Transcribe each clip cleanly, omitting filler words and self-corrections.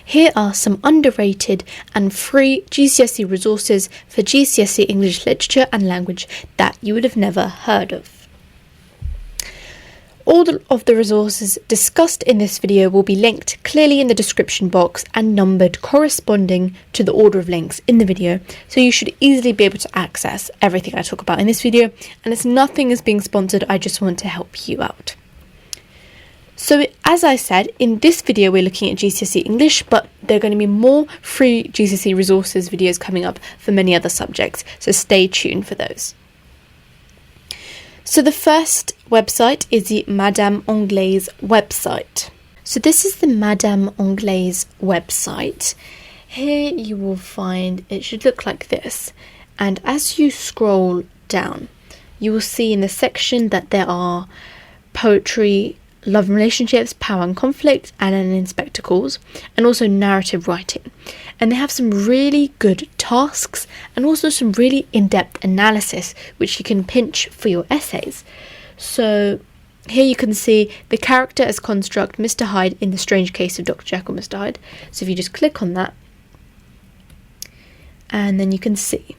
Here are some underrated and free GCSE resources for GCSE English Literature and Language that you would have never heard of. All of the resources discussed in this video will be linked clearly in the description box and numbered corresponding to the order of links in the video, so you should easily be able to access everything I talk about in this video, and as nothing is being sponsored, I just want to help you out. So as I said, in this video we're looking at GCSE English, but there are going to be more free GCSE resources videos coming up for many other subjects, so stay tuned for those. So the first website is the Madame Anglaise website. So this is the Madame Anglaise website. Here you will find, it should look like this, and as you scroll down, you will see in the section that there are poetry, love and relationships, power and conflict, and in spectacles, and also narrative writing. And they have some really good tasks and also some really in-depth analysis which you can pinch for your essays. So here you can see the character as construct Mr. Hyde in The Strange Case of Dr. Jekyll and Mr. Hyde. So if you just click on that, and then you can see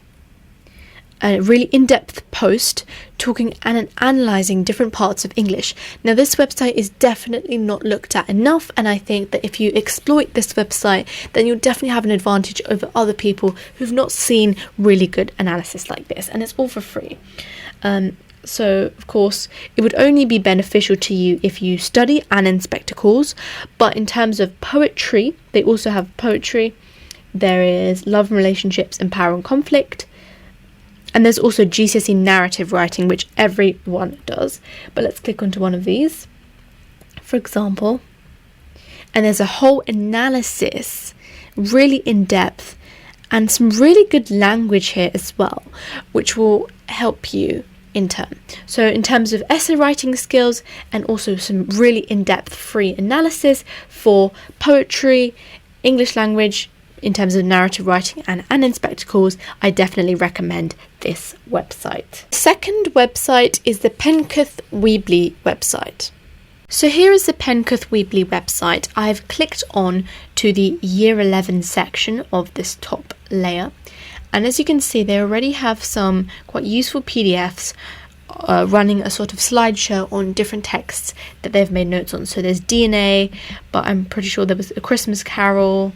a really in-depth post talking and analysing different parts of English. Now this website is definitely not looked at enough, and I think that if you exploit this website then you'll definitely have an advantage over other people who've not seen really good analysis like this, and it's all for free. So of course it would only be beneficial to you if you study and in spectacles, but in terms of poetry, they also have poetry, there is love and relationships and power and conflict. And there's also GCSE narrative writing, which everyone does. But let's click onto one of these, for example. And there's a whole analysis, really in depth, and some really good language here as well, which will help you in turn. So in terms of essay writing skills, and also some really in-depth free analysis for poetry, English language, in terms of narrative writing and in spectacles, I definitely recommend this website. The second website is the Penketh Weebly website. So here is the Penketh Weebly website. I've clicked on to the Year 11 section of this top layer, and as you can see they already have some quite useful PDFs running a sort of slideshow on different texts that they've made notes on. So there's DNA, but I'm pretty sure there was A Christmas Carol,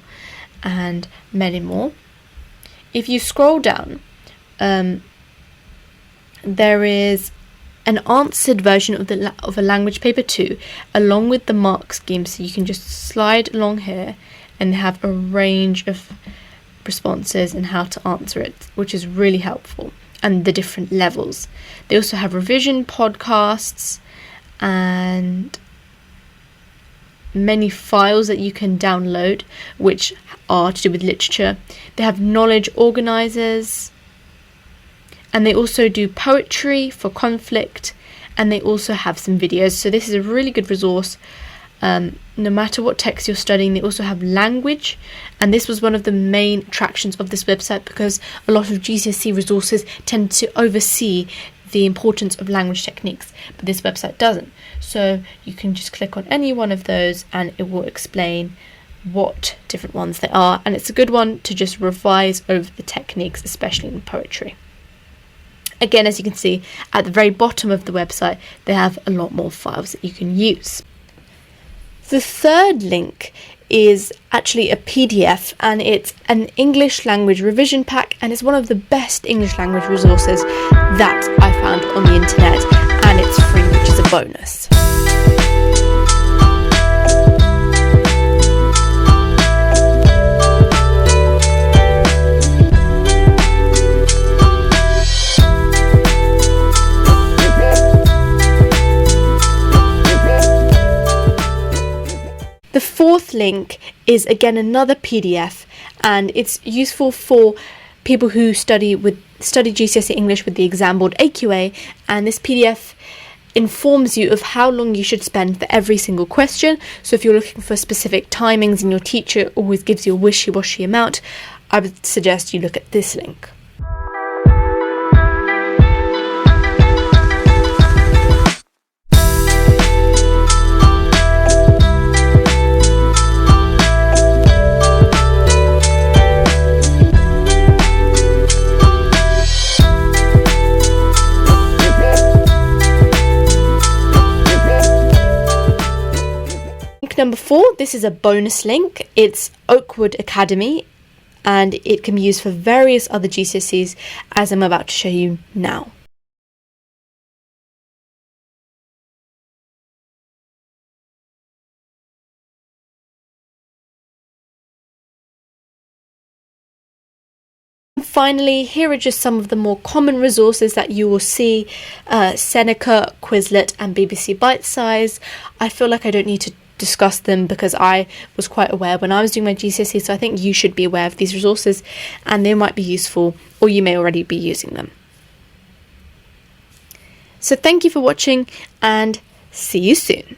and many more. If you scroll down, there is an answered version of a language paper 2 along with the mark scheme, so you can just slide along here and have a range of responses and how to answer it, which is really helpful, and the different levels. They also have revision podcasts and many files that you can download which are to do with literature. They have knowledge organisers, and they also do poetry for conflict, and they also have some videos. So this is a really good resource no matter what text you're studying. They also have language, and this was one of the main attractions of this website because a lot of GCSE resources tend to oversee the importance of language techniques, but this website doesn't. So you can just click on any one of those and it will explain what different ones there are, and it's a good one to just revise over the techniques, especially in poetry. Again, as you can see at the very bottom of the website, they have a lot more files that you can use. The third link is actually a PDF, and it's an English language revision pack, and it's one of the best English language resources that I found on the internet, and it's free, which is a bonus. The fourth link is again another PDF, and it's useful for people who study GCSE English with the exam board AQA, and this PDF informs you of how long you should spend for every single question. So if you're looking for specific timings and your teacher always gives you a wishy-washy amount, I would suggest you look at this link. 4, this is a bonus link. It's Oakwood Academy, and it can be used for various other GCSEs, as I'm about to show you now. Finally, here are just some of the more common resources that you will see: Seneca, Quizlet, and BBC Bitesize. I feel like I don't need to discuss them because I was quite aware when I was doing my GCSE, so I think you should be aware of these resources and they might be useful, or you may already be using them. So thank you for watching and see you soon.